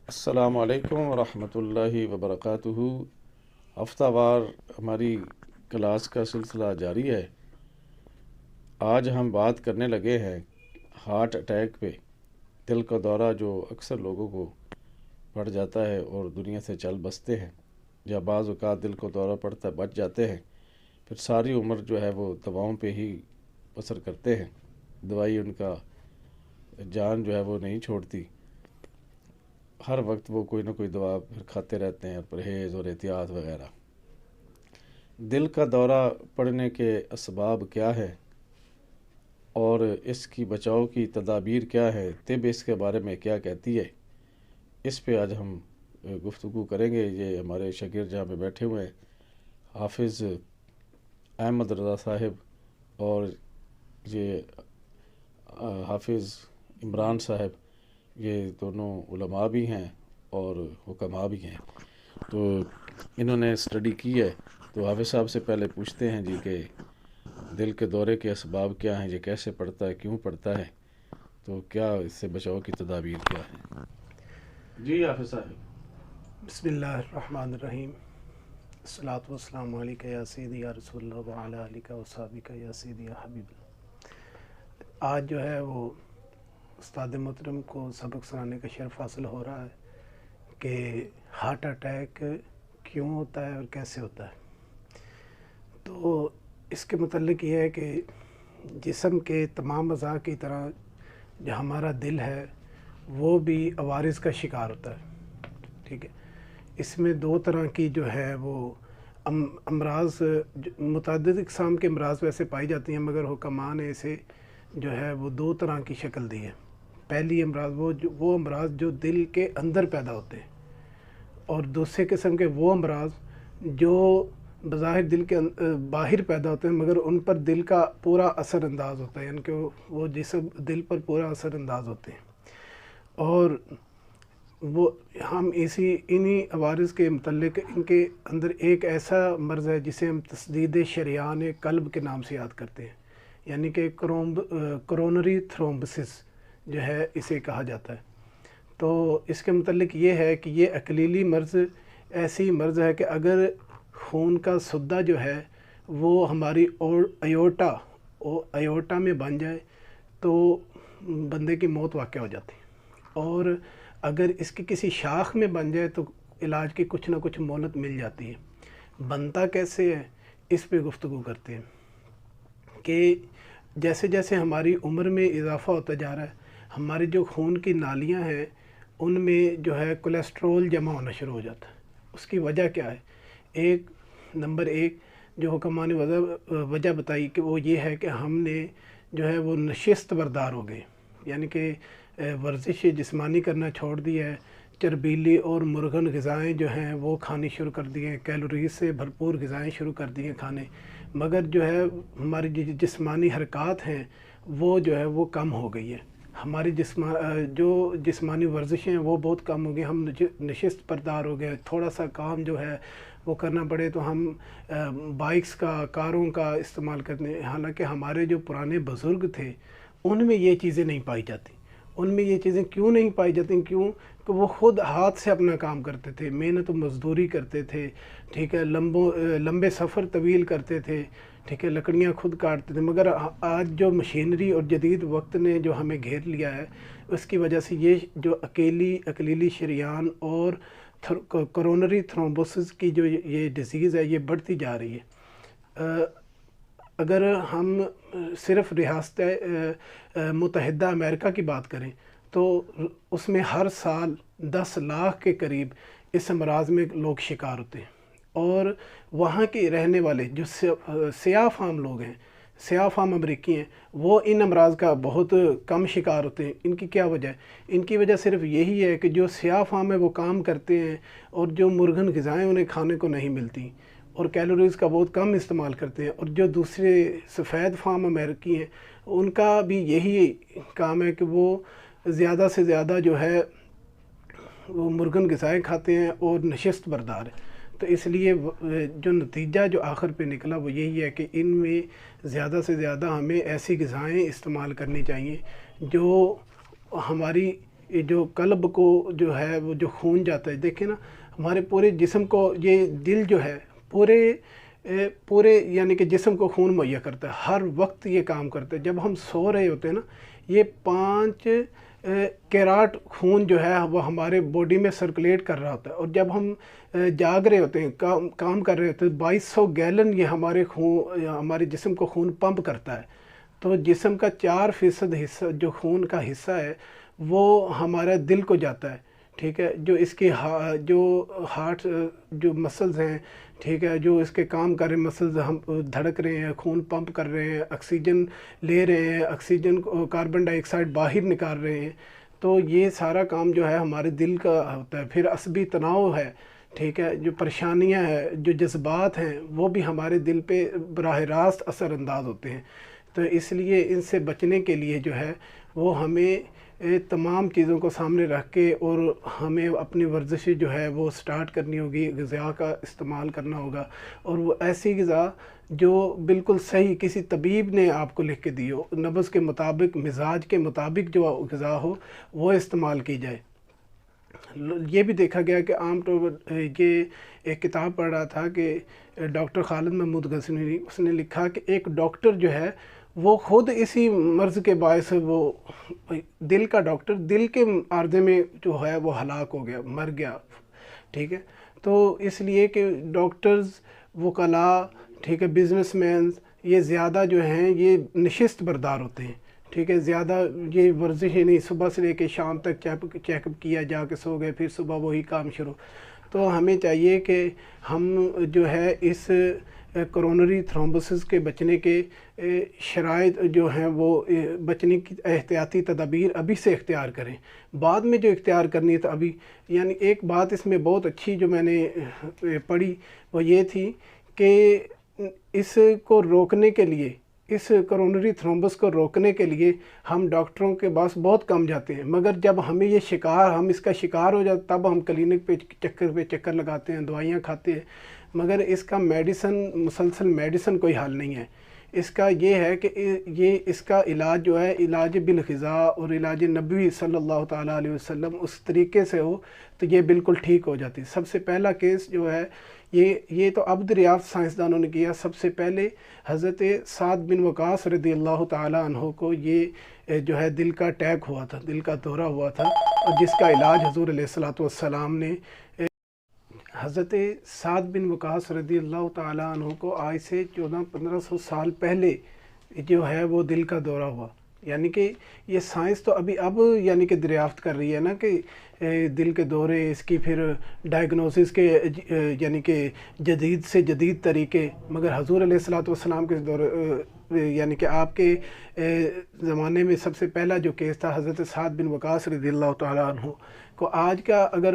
السلام علیکم ورحمۃ اللہ وبرکاتہ۔ ہفتہ وار ہماری کلاس کا سلسلہ جاری ہے۔ آج ہم بات کرنے لگے ہیں ہارٹ اٹیک پہ، دل کا دورہ جو اکثر لوگوں کو پڑ جاتا ہے اور دنیا سے چل بستے ہیں، یا بعض اوقات دل کو دورہ پڑتا ہے بچ جاتے ہیں، پھر ساری عمر جو ہے وہ دواؤں پہ ہی بسر کرتے ہیں۔ دوائی ان کا جان جو ہے وہ نہیں چھوڑتی، ہر وقت وہ کوئی نہ کوئی دوا پھر کھاتے رہتے ہیں، پرہیز اور احتیاط وغیرہ۔ دل کا دورہ پڑنے کے اسباب کیا ہے اور اس کی بچاؤ کی تدابیر کیا ہے، طب اس کے بارے میں کیا کہتی ہے، اس پہ آج ہم گفتگو کریں گے۔ یہ ہمارے شاگرد جہاں پہ بیٹھے ہوئے ہیں، حافظ احمد رضا صاحب اور یہ حافظ عمران صاحب، یہ دونوں علماء بھی ہیں اور حکماء بھی ہیں، تو انہوں نے اسٹڈی کی ہے۔ تو حافظ صاحب سے پہلے پوچھتے ہیں جی کہ دل کے دورے کے اسباب کیا ہیں، یہ کیسے پڑتا ہے، کیوں پڑتا ہے، تو کیا اس سے بچاؤ کی تدابیر کیا ہیں؟ جی حافظ صاحب۔ بسم اللہ الرحمن الرحیم۔ الصلاۃ والسلام علیکہ یا سیدی یا رسول اللہ وعلی آلہ وصحبہ یا سیدی یا حبیب اللہ۔ آج جو ہے وہ استاد محترم کو سبق سنانے کا شرف حاصل ہو رہا ہے کہ ہارٹ اٹیک کیوں ہوتا ہے اور کیسے ہوتا ہے۔ تو اس کے متعلق یہ ہے کہ جسم کے تمام اعضاء کی طرح جو ہمارا دل ہے وہ بھی عوارض کا شکار ہوتا ہے، ٹھیک ہے۔ اس میں دو طرح کی جو ہے وہ امراض، متعدد اقسام کے امراض ویسے پائی جاتی ہیں، مگر حکماء نے اسے جو ہے وہ دو طرح کی شکل دی ہے۔ پہلی امراض وہ امراض جو دل کے اندر پیدا ہوتے ہیں، اور دوسرے قسم کے وہ امراض جو بظاہر دل کے باہر پیدا ہوتے ہیں مگر ان پر دل کا پورا اثر انداز ہوتا ہے، یعنی کہ وہ جسم دل پر پورا اثر انداز ہوتے ہیں۔ اور وہ ہم انہی عوارض کے متعلق ان کے اندر ایک ایسا مرض ہے جسے ہم تسدید شریان قلب کے نام سے یاد کرتے ہیں، یعنی کہ کرونری تھرومبسس جو ہے اسے کہا جاتا ہے۔ تو اس کے متعلق یہ ہے کہ یہ اکلیلی مرض ایسی مرض ہے کہ اگر خون کا سدہ جو ہے وہ ہماری ایورٹا میں بن جائے تو بندے کی موت واقع ہو جاتی ہے، اور اگر اس کی کسی شاخ میں بن جائے تو علاج کی کچھ نہ کچھ مہلت مل جاتی ہے۔ بنتا کیسے ہے اس پہ گفتگو کرتے ہیں کہ جیسے جیسے ہماری عمر میں اضافہ ہوتا جا رہا ہے، ہماری جو خون کی نالیاں ہیں ان میں جو ہے کولیسٹرول جمع ہونا شروع ہو جاتا ہے۔ اس کی وجہ کیا ہے؟ نمبر ایک جو حکماء نے وجہ بتائی کہ وہ یہ ہے کہ ہم نے جو ہے وہ نشست بردار ہو گئے، یعنی کہ ورزش جسمانی کرنا چھوڑ دیا ہے، چربیلی اور مرغن غذائیں جو ہیں وہ کھانی شروع کر دی ہیں، کیلوریز سے بھرپور غذائیں شروع کر دی ہیں کھانے، مگر جو ہے ہماری جسمانی حرکات ہیں وہ جو ہے وہ کم ہو گئی ہے، ہماری جو جسمانی ورزشیں ہیں وہ بہت کم ہو گئی، ہم نشست بردار ہو گئے، تھوڑا سا کام جو ہے وہ کرنا پڑے تو ہم بائکس کا، کاروں کا استعمال کرنے، حالانکہ ہمارے جو پرانے بزرگ تھے ان میں یہ چیزیں نہیں پائی جاتی۔ ان میں یہ چیزیں کیوں نہیں پائی جاتی؟ کیوں کہ وہ خود ہاتھ سے اپنا کام کرتے تھے، محنت و مزدوری کرتے تھے، ٹھیک ہے، لمبے سفر طویل کرتے تھے، ٹھیک ہے، لکڑیاں خود کاٹتے تھے، مگر آج جو مشینری اور جدید وقت نے جو ہمیں گھیر لیا ہے اس کی وجہ سے یہ جو اکلیلی شریان اور کرونری تھرومبوسس کی جو یہ ڈیزیز ہے یہ بڑھتی جا رہی ہے۔ اگر ہم صرف ریاست متحدہ امریکہ کی بات کریں تو اس میں ہر سال 10 لاکھ کے قریب اس امراض میں لوگ شکار ہوتے ہیں، اور وہاں کے رہنے والے جو سیاہ فام لوگ ہیں، سیاہ فام امریکی ہیں، وہ ان امراض کا بہت کم شکار ہوتے ہیں۔ ان کی کیا وجہ ہے؟ ان کی وجہ صرف یہی ہے کہ جو سیاہ فام ہے وہ کام کرتے ہیں اور جو مرغن غذائیں انہیں کھانے کو نہیں ملتی، اور کیلوریز کا بہت کم استعمال کرتے ہیں، اور جو دوسرے سفید فام امریکی ہیں ان کا بھی یہی کام ہے کہ وہ زیادہ سے زیادہ جو ہے وہ مرغن غذائیں کھاتے ہیں اور نشست بردار ہیں۔ تو اس لیے جو نتیجہ جو آخر پہ نکلا وہ یہی ہے کہ ان میں زیادہ سے زیادہ ہمیں ایسی غذائیں استعمال کرنی چاہیے جو ہماری یہ جو قلب کو جو ہے وہ جو خون جاتا ہے، دیکھیں نا ہمارے پورے جسم کو یہ دل جو ہے پورے یعنی کہ جسم کو خون مہیا کرتا ہے، ہر وقت یہ کام کرتا ہے۔ جب ہم سو رہے ہوتے ہیں نا، یہ 5 کیراٹ خون جو ہے وہ ہمارے باڈی میں سرکولیٹ کر رہا ہوتا ہے، اور جب ہم جاگ رہے ہوتے ہیں، کام کر رہے ہوتے ہیں، 2200 گیلن یہ ہمارے جسم کو خون پمپ کرتا ہے۔ تو جسم کا 4% حصہ جو خون کا حصہ ہے وہ ہمارا دل کو جاتا ہے، ٹھیک ہے، جو اس کے جو ہارٹ جو مسلز ہیں، ٹھیک ہے، جو اس کے کام کر رہے ہیں مسلز، ہم دھڑک رہے ہیں، خون پمپ کر رہے ہیں، آکسیجن لے رہے ہیں، آکسیجن کاربن ڈائی آکسائڈ باہر نکال رہے ہیں، تو یہ سارا کام جو ہے ہمارے دل کا ہوتا ہے۔ پھر عصبی تناؤ ہے، ٹھیک ہے، جو پریشانیاں ہیں، جو جذبات ہیں، وہ بھی ہمارے دل پہ براہ راست اثر انداز ہوتے ہیں۔ تو اس لیے ان سے بچنے کے لیے جو ہے وہ ہمیں تمام چیزوں کو سامنے رکھ کے، اور ہمیں اپنی ورزش جو ہے وہ سٹارٹ کرنی ہوگی، غذا کا استعمال کرنا ہوگا، اور وہ ایسی غذا جو بالکل صحیح کسی طبیب نے آپ کو لکھ کے دی ہو، نبض کے مطابق، مزاج کے مطابق جو غذا ہو وہ استعمال کی جائے۔ یہ بھی دیکھا گیا کہ عام طور پر یہ ایک کتاب پڑھ رہا تھا کہ ڈاکٹر خالد محمود غزنوی، اس نے لکھا کہ ایک ڈاکٹر جو ہے وہ خود اسی مرض کے باعث، وہ دل کا ڈاکٹر دل کے عارضے میں جو ہے وہ ہلاک ہو گیا، مر گیا، ٹھیک ہے۔ تو اس لیے کہ ڈاکٹرز، وکلاء، ٹھیک ہے، بزنس مینز، یہ زیادہ جو ہیں یہ نشست بردار ہوتے ہیں، ٹھیک ہے، زیادہ یہ ورزش ہی نہیں، صبح سے لے کے شام تک چیک اپ کیا، جا کے سو گئے، پھر صبح وہی کام شروع۔ تو ہمیں چاہیے کہ ہم جو ہے اس کورونری تھرومبوسس کے بچنے کے شرائط جو ہیں وہ بچنے کی احتیاطی تدابیر ابھی سے اختیار کریں، بعد میں جو اختیار کرنی ہے تو ابھی۔ یعنی ایک بات اس میں بہت اچھی جو میں نے پڑھی وہ یہ تھی کہ اس کو روکنے کے لیے، اس کورونری تھرومبس کو روکنے کے لیے ہم ڈاکٹروں کے پاس بہت کم جاتے ہیں، مگر جب ہمیں ہم اس کا شکار ہو جاتے تب ہم کلینک پہ چکر لگاتے ہیں، دوائیاں کھاتے ہیں، مگر اس کا مسلسل میڈیسن کوئی حل نہیں ہے۔ اس کا یہ ہے کہ اس کا علاج جو ہے علاج بالغذاء اور علاج نبوی صلی اللہ تعالیٰ علیہ وسلم اس طریقے سے ہو تو یہ بالکل ٹھیک ہو جاتی ہے۔ سب سے پہلا کیس جو ہے یہ تو اب دریافت سائنسدانوں نے کیا، سب سے پہلے حضرت سعد بن وقاص رضی اللہ تعالیٰ عنہ کو یہ جو ہے دل کا اٹیک ہوا تھا، دل کا دورہ ہوا تھا، اور جس کا علاج حضور علیہ الصلوۃ والسلام نے حضرت سعد بن وقاص رضی اللہ تعالیٰ عنہ کو آج سے 1400-1500 سال پہلے جو ہے وہ دل کا دورہ ہوا۔ یعنی کہ یہ سائنس تو اب یعنی کہ دریافت کر رہی ہے نا کہ دل کے دورے، اس کی پھر ڈائگنوسس کے یعنی کہ جدید سے جدید طریقے، مگر حضور علیہ الصلوۃ والسلام کے دور یعنی کہ آپ کے زمانے میں سب سے پہلا جو کیس تھا حضرت سعد بن وقاص رضی اللہ تعالیٰ عنہ کو، آج کا اگر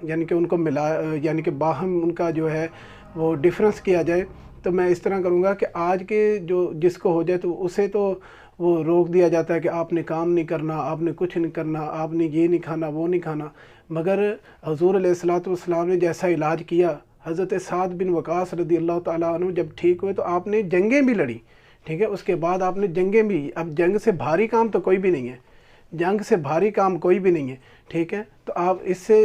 یعنی کہ ان کو ملا یعنی کہ باہم ان کا جو ہے وہ ڈفرنس کیا جائے تو میں اس طرح کروں گا کہ آج کے جس کو ہو جائے تو اسے تو وہ روک دیا جاتا ہے کہ آپ نے کام نہیں کرنا، آپ نے کچھ نہیں کرنا، آپ نے یہ نہیں کھانا، وہ نہیں کھانا، مگر حضور علیہ الصلوۃ والسلام نے جیسا علاج کیا، حضرت سعد بن وقاص رضی اللہ تعالیٰ عنہ جب ٹھیک ہوئے تو آپ نے جنگیں بھی لڑی، ٹھیک ہے، اس کے بعد آپ نے جنگیں بھی، اب جنگ سے بھاری کام تو کوئی بھی نہیں ہے، جنگ سے بھاری کام کوئی بھی نہیں ہے، ٹھیک ہے۔ تو آپ اس سے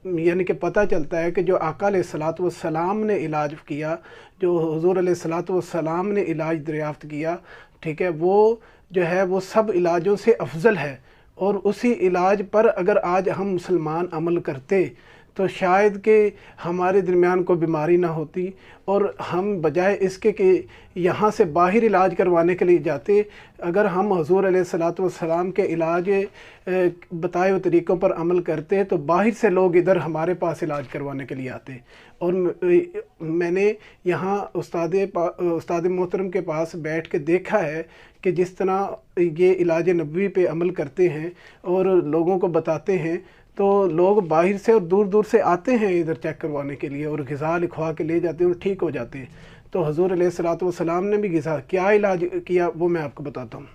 یعنی کہ پتہ چلتا ہے کہ جو آقا علیہ الصلوۃ والسلام نے علاج کیا، جو حضور علیہ الصلوۃ والسلام نے علاج دریافت کیا، ٹھیک ہے، وہ جو ہے وہ سب علاجوں سے افضل ہے، اور اسی علاج پر اگر آج ہم مسلمان عمل کرتے تو شاید کہ ہمارے درمیان کوئی بیماری نہ ہوتی، اور ہم بجائے اس کے کہ یہاں سے باہر علاج کروانے کے لیے جاتے، اگر ہم حضور علیہ الصلوۃ والسلام کے علاج بتائے ہوئے طریقوں پر عمل کرتے تو باہر سے لوگ ادھر ہمارے پاس علاج کروانے کے لیے آتے۔ اور میں نے یہاں استاد محترم کے پاس بیٹھ کے دیکھا ہے کہ جس طرح یہ علاج نبوی پہ عمل کرتے ہیں اور لوگوں کو بتاتے ہیں، تو لوگ باہر سے اور دور دور سے آتے ہیں ادھر چیک کروانے کے لیے، اور غذا لکھوا کے لے جاتے ہیں اور ٹھیک ہو جاتے ہیں۔ تو حضور علیہ الصلوۃ والسلام نے بھی غذا کیا علاج کیا وہ میں آپ کو بتاتا ہوں۔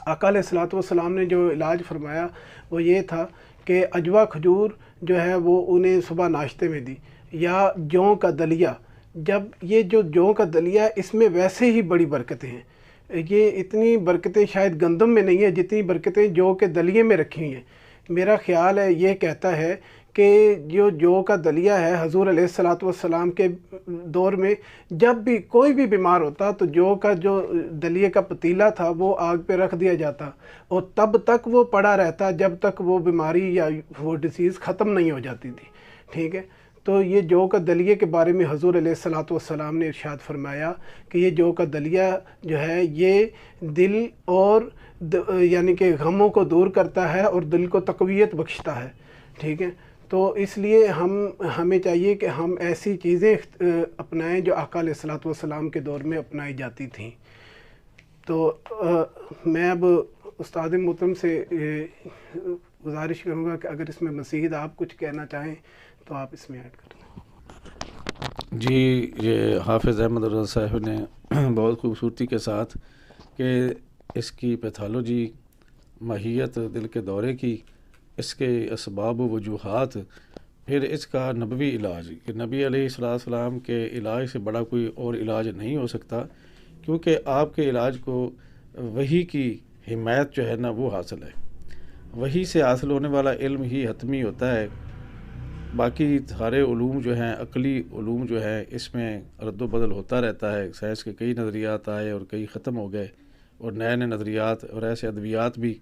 آقا علیہ الصلوۃ والسلام نے جو علاج فرمایا وہ یہ تھا کہ عجوا کھجور جو ہے وہ انہیں صبح ناشتے میں دی، یا جوں کا دلیا۔ جب یہ جو جوں کا دلیا ہے اس میں ویسے ہی بڑی برکتیں ہیں، یہ اتنی برکتیں شاید گندم میں نہیں ہیں جتنی برکتیں جو کے دلیے میں رکھی ہوئی ہیں۔ میرا خیال ہے یہ کہتا ہے کہ جو کا دلیہ ہے، حضور علیہ الصلاۃ والسلام کے دور میں جب بھی کوئی بھی بیمار ہوتا تو جو کا جو دلیے کا پتیلا تھا وہ آگ پہ رکھ دیا جاتا اور تب تک وہ پڑا رہتا جب تک وہ بیماری یا وہ ڈیزیز ختم نہیں ہو جاتی تھی، ٹھیک ہے۔ تو یہ جو کا دلیے کے بارے میں حضور علیہ الصلاۃ والسلام نے ارشاد فرمایا کہ یہ جو کا دلیہ جو ہے یہ دل اور یعنی کہ غموں کو دور کرتا ہے اور دل کو تقویت بخشتا ہے، ٹھیک ہے۔ تو اس لیے ہمیں چاہیے کہ ہم ایسی چیزیں اپنائیں جو آقا علیہ الصلاۃ والسلام کے دور میں اپنائی جاتی تھیں۔ تو میں اب استاد محترم سے گزارش کروں گا کہ اگر اس میں مزید آپ کچھ کہنا چاہیں تو آپ اس میں ایڈ کر دیں۔ جی، یہ حافظ احمد رضا صاحب نے بہت خوبصورتی کے ساتھ کہ اس کی پیتھالوجی، ماہیت دل کے دورے کی، اس کے اسباب و وجوہات، پھر اس کا نبوی علاج کہ نبی علیہ السلام کے علاج سے بڑا کوئی اور علاج نہیں ہو سکتا، کیونکہ آپ کے علاج کو وحی کی حمایت جو ہے نا وہ حاصل ہے۔ وحی سے حاصل ہونے والا علم ہی حتمی ہوتا ہے، باقی سارے علوم جو ہیں، عقلی علوم جو ہیں، اس میں رد و بدل ہوتا رہتا ہے۔ سائنس کے کئی نظریات آئے اور کئی ختم ہو گئے، اور نئے نئے نظریات اور ایسے ادویات بھی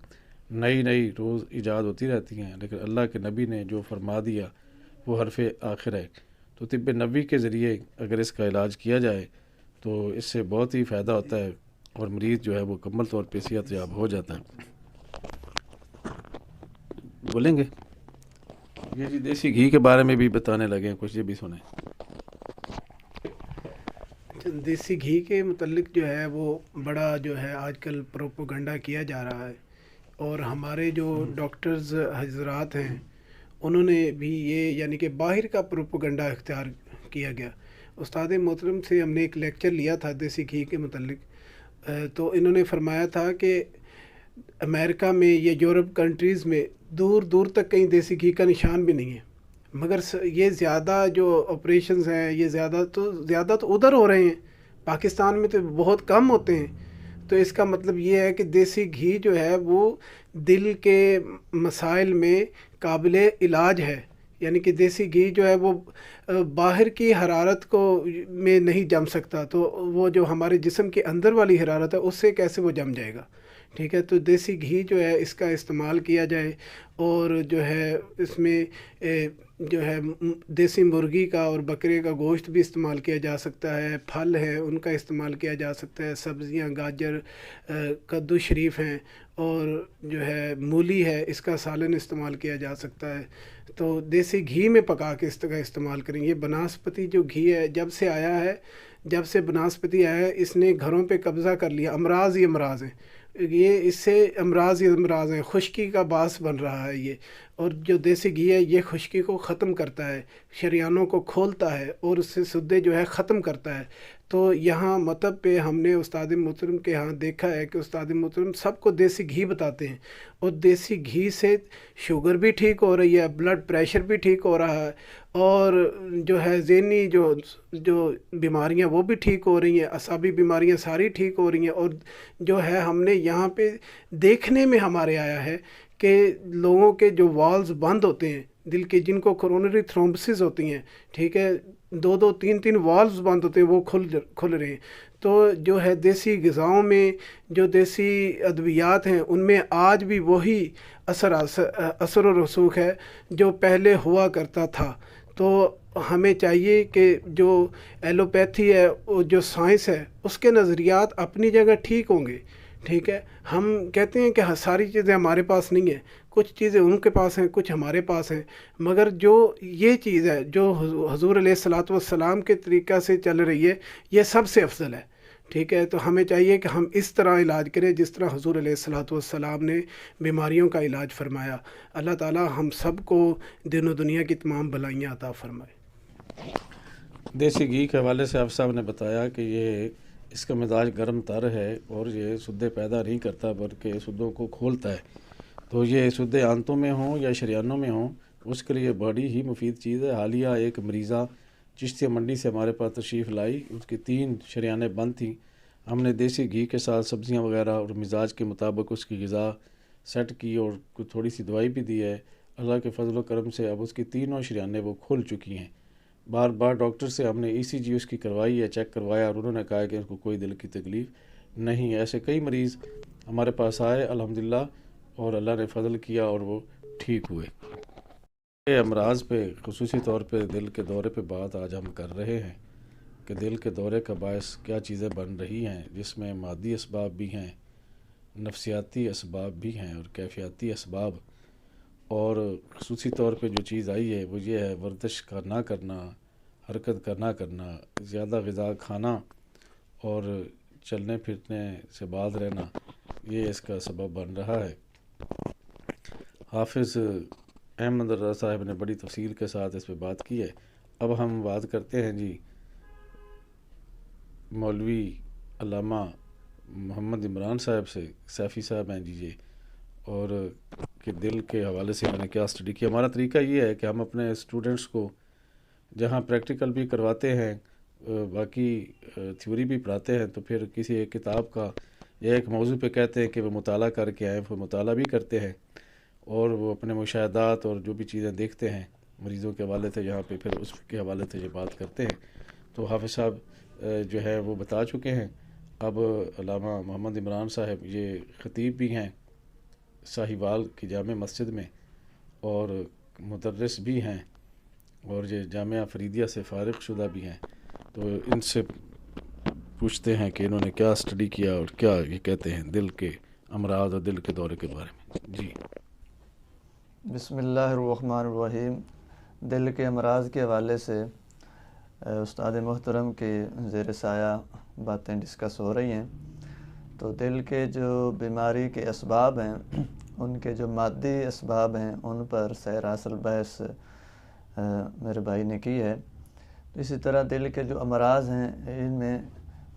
نئی روز ایجاد ہوتی رہتی ہیں، لیکن اللہ کے نبی نے جو فرما دیا وہ حرف آخر ہے۔ تو طب نبوی کے ذریعے اگر اس کا علاج کیا جائے تو اس سے بہت ہی فائدہ ہوتا ہے اور مریض جو ہے وہ مکمل طور پہ صحت یاب ہو جاتا ہے۔ بولیں گے یہ جی دیسی گھی کے بارے میں بھی بتانے لگے ہیں کچھ، یہ بھی سنیں۔ دیسی گھی کے متعلق جو ہے وہ بڑا جو ہے آج کل پروپوگنڈا کیا جا رہا ہے، اور ہمارے جو ڈاکٹرز حضرات ہیں انہوں نے بھی یہ یعنی کہ باہر کا پروپوگنڈا اختیار کیا گیا۔ استاد محترم سے ہم نے ایک لیکچر لیا تھا دیسی گھی کے متعلق، تو انہوں نے فرمایا تھا کہ امریکہ میں یا یورپ کنٹریز میں دور دور تک کہیں دیسی گھی کا نشان بھی نہیں ہے، مگر یہ زیادہ جو آپریشنز ہیں یہ زیادہ تو ادھر ہو رہے ہیں، پاکستان میں تو بہت کم ہوتے ہیں۔ تو اس کا مطلب یہ ہے کہ دیسی گھی جو ہے وہ دل کے مسائل میں قابل علاج ہے، یعنی کہ دیسی گھی جو ہے وہ باہر کی حرارت کو میں نہیں جم سکتا، تو وہ جو ہمارے جسم کے اندر والی حرارت ہے اس سے کیسے وہ جم جائے گا، ٹھیک ہے۔ تو دیسی گھی جو ہے اس کا استعمال کیا جائے، اور جو ہے اس میں جو ہے دیسی مرغی کا اور بکرے کا گوشت بھی استعمال کیا جا سکتا ہے، پھل ہیں ان کا استعمال کیا جا سکتا ہے، سبزیاں گاجر، کدو شریف ہیں، اور جو ہے مولی ہے اس کا سالن استعمال کیا جا سکتا ہے۔ تو دیسی گھی میں پکا کے اس کا استعمال کریں۔ یہ بناسپتی جو گھی ہے جب سے بناسپتی آیا ہے اس نے گھروں پہ قبضہ کر لیا، امراض ہی امراض ہیں، یہ اس سے امراض ہی امراض ہیں، خشکی کا باعث بن رہا ہے یہ۔ اور جو دیسی گھی ہے یہ خشکی کو ختم کرتا ہے، شریانوں کو کھولتا ہے اور اس سے سدے جو ہے ختم کرتا ہے۔ تو یہاں مطب پہ ہم نے استاد محترم کے ہاں دیکھا ہے کہ استاد محترم سب کو دیسی گھی بتاتے ہیں، اور دیسی گھی سے شوگر بھی ٹھیک ہو رہی ہے، بلڈ پریشر بھی ٹھیک ہو رہا ہے، اور جو ہے ذہنی جو بیماریاں وہ بھی ٹھیک ہو رہی ہیں، اعصابی بیماریاں ساری ٹھیک ہو رہی ہیں۔ اور جو ہے ہم نے یہاں پہ دیکھنے میں ہمارے آیا ہے کہ لوگوں کے جو والز بند ہوتے ہیں دل کے، جن کو کورونری تھرومبسز ہوتی ہیں، ٹھیک ہے، 2-3 والز بند ہوتے ہیں وہ کھل رہے ہیں۔ تو جو ہے دیسی غذاؤں میں جو دیسی ادویات ہیں ان میں آج بھی وہی اثر و رسوخ ہے جو پہلے ہوا کرتا تھا۔ تو ہمیں چاہیے کہ جو ایلوپیتھی ہے، جو سائنس ہے، اس کے نظریات اپنی جگہ ٹھیک ہوں گے، ٹھیک ہے۔ ہم کہتے ہیں کہ ساری چیزیں ہمارے پاس نہیں ہیں، کچھ چیزیں ان کے پاس ہیں، کچھ ہمارے پاس ہیں، مگر جو یہ چیز ہے جو حضور علیہ الصلاۃ والسلام کے طریقہ سے چل رہی ہے یہ سب سے افضل ہے، ٹھیک ہے۔ تو ہمیں چاہیے کہ ہم اس طرح علاج کریں جس طرح حضور علیہ الصلاۃ والسلام نے بیماریوں کا علاج فرمایا۔ اللہ تعالی ہم سب کو دین و دنیا کی تمام بھلائیاں عطا فرمائے۔ دیسی گھی کے حوالے سے آپ صاحب نے بتایا کہ یہ اس کا مزاج گرم تر ہے اور یہ سدے پیدا نہیں کرتا بلکہ سدوں کو کھولتا ہے۔ تو یہ سدے آنتوں میں ہوں یا شریانوں میں ہوں اس کے لیے بڑی ہی مفید چیز ہے۔ حالیہ ایک مریضہ چشتیہ منڈی سے ہمارے پاس تشریف لائی، اس کی 3 شریانیں بند تھیں، ہم نے دیسی گھی کے ساتھ سبزیاں وغیرہ اور مزاج کے مطابق اس کی غذا سیٹ کی اور کچھ تھوڑی سی دوائی بھی دی ہے۔ اللہ کے فضل و کرم سے اب اس کی تینوں شریانیں وہ کھل چکی ہیں۔ بار بار ڈاکٹر سے ہم نے ECG اس کی کروائی ہے، چیک کروایا، اور انہوں نے کہا کہ اس کو کوئی دل کی تکلیف نہیں ہے۔ ایسے کئی مریض ہمارے پاس آئے الحمدللہ، اور اللہ نے فضل کیا اور وہ ٹھیک ہوئے۔ یہ امراض پہ خصوصی طور پہ دل کے دورے پہ بات آج ہم کر رہے ہیں کہ دل کے دورے کا باعث کیا چیزیں بن رہی ہیں، جس میں مادی اسباب بھی ہیں، نفسیاتی اسباب بھی ہیں اور کیفیاتی اسباب۔ اور خصوصی طور پہ جو چیز آئی ہے وہ یہ ہے ورزش کا نہ کرنا، حرکت کا نہ کرنا، زیادہ غذا کھانا اور چلنے پھرنے سے باز رہنا، یہ اس کا سبب بن رہا ہے۔ حافظ احمد رضا صاحب نے بڑی تفصیل کے ساتھ اس پہ بات کی ہے۔ اب ہم بات کرتے ہیں جی مولوی علامہ محمد عمران صاحب سے۔ سیفی صاحب ہیں جی یہ، اور کہ دل کے حوالے سے میں نے کیا اسٹڈی کیا۔ ہمارا طریقہ یہ ہے کہ ہم اپنے اسٹوڈنٹس کو جہاں پریکٹیکل بھی کرواتے ہیں، باقی تھیوری بھی پڑھاتے ہیں، تو پھر کسی ایک کتاب کا یا ایک موضوع پہ کہتے ہیں کہ وہ مطالعہ کر کے آئیں، وہ مطالعہ بھی کرتے ہیں اور وہ اپنے مشاہدات اور جو بھی چیزیں دیکھتے ہیں مریضوں کے حوالے سے یہاں پہ پھر اس کے حوالے سے یہ بات کرتے ہیں۔ تو حافظ صاحب جو ہے وہ بتا چکے ہیں۔ اب علامہ محمد عمران صاحب یہ خطیب بھی ہیں ساہیوال کی جامع مسجد میں، اور مدرس بھی ہیں، اور یہ جامعہ فریدیہ سے فارغ شدہ بھی ہیں۔ تو ان سے پوچھتے ہیں کہ انہوں نے کیا اسٹڈی کیا اور کیا یہ کہتے ہیں دل کے امراض اور دل کے دورے کے بارے میں۔ جی بسم اللہ الرحمن الرحیم۔ دل کے امراض کے حوالے سے استاد محترم کی زیر سایہ باتیں ڈسکس ہو رہی ہیں۔ تو دل کے جو بیماری کے اسباب ہیں، ان کے جو مادی اسباب ہیں، ان پر سیر اصل بحث میرے بھائی نے کی ہے۔ اسی طرح دل کے جو امراض ہیں، ان میں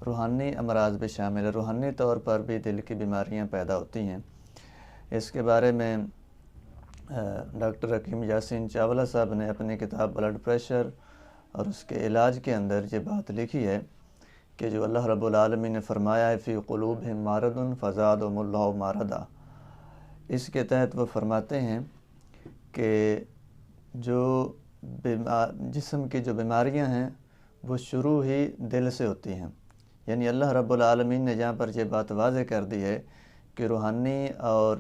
روحانی امراض بھی شامل ہے۔ روحانی طور پر بھی دل کی بیماریاں پیدا ہوتی ہیں۔ اس کے بارے میں ڈاکٹر حکیم یاسین چاولہ صاحب نے اپنی کتاب بلڈ پریشر اور اس کے علاج کے اندر یہ بات لکھی ہے کہ جو اللہ رب العالمین نے فرمایا ہے فی قلوبہم مرض فزادہم اللہ مرضا، اس کے تحت وہ فرماتے ہیں کہ جو جسم کی جو بیماریاں ہیں وہ شروع ہی دل سے ہوتی ہیں۔ یعنی اللہ رب العالمین نے جہاں پر یہ بات واضح کر دی ہے کہ روحانی اور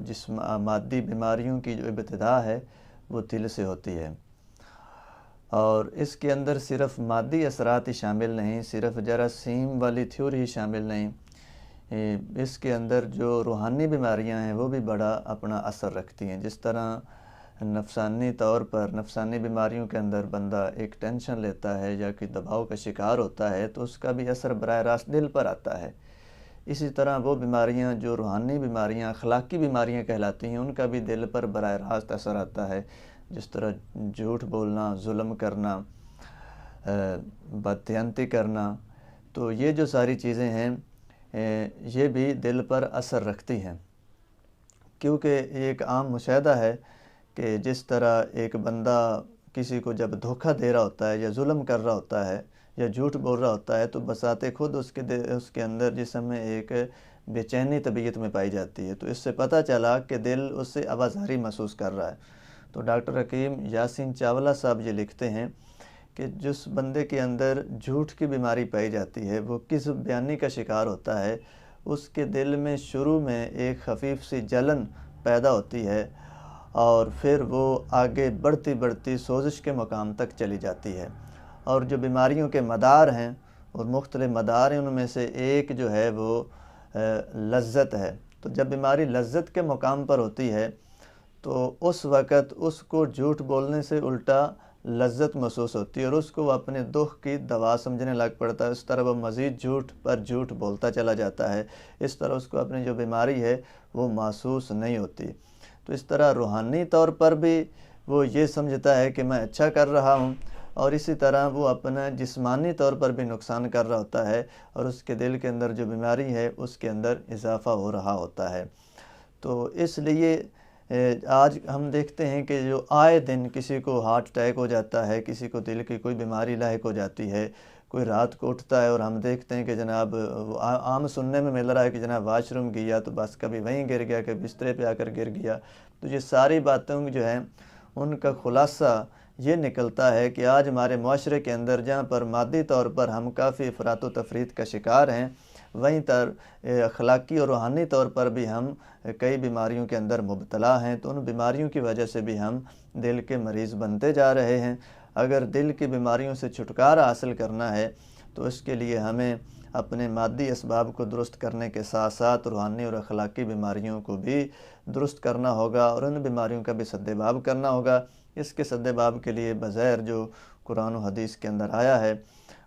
مادی بیماریوں کی جو ابتدا ہے وہ دل سے ہوتی ہے، اور اس کے اندر صرف مادی اثرات ہی شامل نہیں، صرف جراثیم والی تھیوری ہی شامل نہیں، اس کے اندر جو روحانی بیماریاں ہیں وہ بھی بڑا اپنا اثر رکھتی ہیں۔ جس طرح نفسانی طور پر نفسانی بیماریوں کے اندر بندہ ایک ٹینشن لیتا ہے یا کہ دباؤ کا شکار ہوتا ہے تو اس کا بھی اثر براہ راست دل پر آتا ہے۔ اسی طرح وہ بیماریاں جو روحانی بیماریاں، اخلاقی بیماریاں کہلاتی ہیں، ان کا بھی دل پر براہ راست اثر آتا ہے۔ جس طرح جھوٹ بولنا، ظلم کرنا، بددیانتی کرنا، تو یہ جو ساری چیزیں ہیں یہ بھی دل پر اثر رکھتی ہیں، کیونکہ یہ ایک عام مشاہدہ ہے کہ جس طرح ایک بندہ کسی کو جب دھوکہ دے رہا ہوتا ہے یا ظلم کر رہا ہوتا ہے یا جھوٹ بول رہا ہوتا ہے تو بساط خود اس کے اندر جسم میں ایک بے چینی طبیعت میں پائی جاتی ہے۔ تو اس سے پتہ چلا کہ دل اس سے آوازاری محسوس کر رہا ہے۔ تو ڈاکٹر حکیم یاسین چاولہ صاحب یہ لکھتے ہیں کہ جس بندے کے اندر جھوٹ کی بیماری پائی جاتی ہے، وہ کذب بیانی کا شکار ہوتا ہے، اس کے دل میں شروع میں ایک خفیف سی جلن پیدا ہوتی ہے، اور پھر وہ آگے بڑھتی بڑھتی سوزش کے مقام تک چلی جاتی ہے۔ اور جو بیماریوں کے مدار ہیں اور مختلف مدار ہیں، ان میں سے ایک جو ہے وہ لذت ہے۔ تو جب بیماری لذت کے مقام پر ہوتی ہے تو اس وقت اس کو جھوٹ بولنے سے الٹا لذت محسوس ہوتی ہے، اور اس کو وہ اپنے دکھ کی دوا سمجھنے لگ پڑتا ہے۔ اس طرح وہ مزید جھوٹ پر جھوٹ بولتا چلا جاتا ہے، اس طرح اس کو اپنی جو بیماری ہے وہ محسوس نہیں ہوتی۔ تو اس طرح روحانی طور پر بھی وہ یہ سمجھتا ہے کہ میں اچھا کر رہا ہوں، اور اسی طرح وہ اپنا جسمانی طور پر بھی نقصان کر رہا ہوتا ہے، اور اس کے دل کے اندر جو بیماری ہے اس کے اندر اضافہ ہو رہا ہوتا ہے۔ تو اس لیے آج ہم دیکھتے ہیں کہ جو آئے دن کسی کو ہارٹ اٹیک ہو جاتا ہے، کسی کو دل کی کوئی بیماری لاحق ہو جاتی ہے، کوئی رات کو اٹھتا ہے اور ہم دیکھتے ہیں کہ جناب عام سننے میں مل رہا ہے کہ جناب واش روم گیا تو بس کبھی وہیں گر گیا، کبھی بسترے پہ آ کر گر گیا. تو یہ ساری باتیں جو ہیں ان کا خلاصہ یہ نکلتا ہے کہ آج ہمارے معاشرے کے اندر جہاں پر مادی طور پر ہم کافی افراط و تفریط کا شکار ہیں، وہیں اخلاقی اور روحانی طور پر بھی ہم کئی بیماریوں کے اندر مبتلا ہیں. تو ان بیماریوں کی وجہ سے بھی ہم دل کے مریض بنتے جا رہے ہیں. اگر دل کی بیماریوں سے چھٹکارا حاصل کرنا ہے تو اس کے لیے ہمیں اپنے مادی اسباب کو درست کرنے کے ساتھ ساتھ روحانی اور اخلاقی بیماریوں کو بھی درست کرنا ہوگا اور ان بیماریوں کا بھی سد باب کرنا ہوگا. اس کے سد باب کے لیے بظاہر جو قرآن و حدیث کے اندر آیا ہے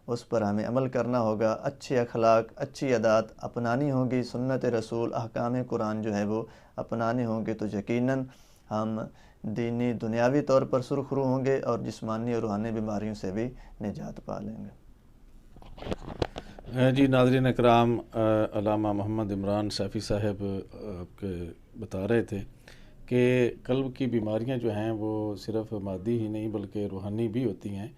اس پر ہمیں عمل کرنا ہوگا. اچھے اخلاق، اچھی عادات اپنانی ہوگی، سنت رسول، احکام قرآن جو ہے وہ اپنانے ہوں گے تو یقیناً ہم دینی دنیاوی طور پر سرخرو ہوں گے اور جسمانی اور روحانی بیماریوں سے بھی نجات پا لیں گے. جی ناظرین اکرام، علامہ محمد عمران سیفی صاحب بتا رہے تھے کہ قلب کی بیماریاں جو ہیں وہ صرف مادی ہی نہیں بلکہ روحانی بھی ہوتی ہیں،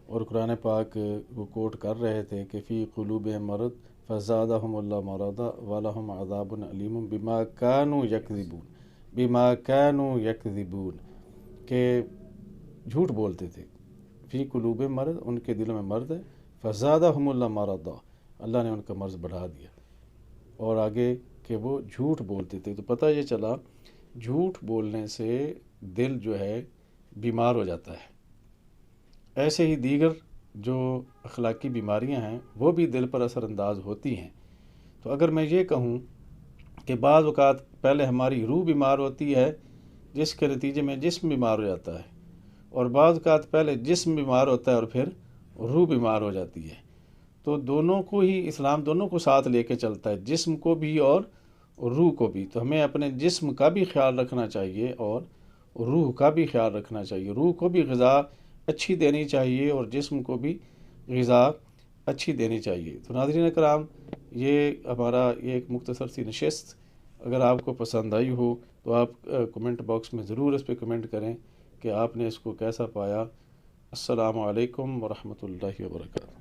اور قرآن پاک وہ کوٹ کر رہے تھے کہ فی قلوبہم مرض فزادہم اللہ مرضا ولہم عذاب علیم بما کانوا یکذبون. بما کانوا یکذبون کہ جھوٹ بولتے تھے. فی قلوبہم مرض، ان کے دلوں میں مرض ہے. فزادہم اللہ مرضا، اللہ نے ان کا مرض بڑھا دیا. اور آگے کہ وہ جھوٹ بولتے تھے. تو پتہ یہ چلا جھوٹ بولنے سے دل جو ہے بیمار ہو جاتا ہے. ایسے ہی دیگر جو اخلاقی بیماریاں ہیں وہ بھی دل پر اثر انداز ہوتی ہیں. تو اگر میں یہ کہوں کہ بعض اوقات پہلے ہماری روح بیمار ہوتی ہے جس کے نتیجے میں جسم بیمار ہو جاتا ہے، اور بعض اوقات پہلے جسم بیمار ہوتا ہے اور پھر روح بیمار ہو جاتی ہے. تو دونوں کو ہی اسلام دونوں کو ساتھ لے کے چلتا ہے، جسم کو بھی اور روح کو بھی. تو ہمیں اپنے جسم کا بھی خیال رکھنا چاہیے اور روح کا بھی خیال رکھنا چاہیے. روح کو بھی غذا اچھی دینی چاہیے اور جسم کو بھی غذا اچھی دینی چاہیے. تو ناظرین کرام، یہ ہمارا یہ ایک مختصر سی نشست اگر آپ کو پسند آئی ہو تو آپ کمنٹ باکس میں ضرور اس پہ کمنٹ کریں کہ آپ نے اس کو کیسا پایا. السلام علیکم ورحمۃ اللہ وبرکاتہ.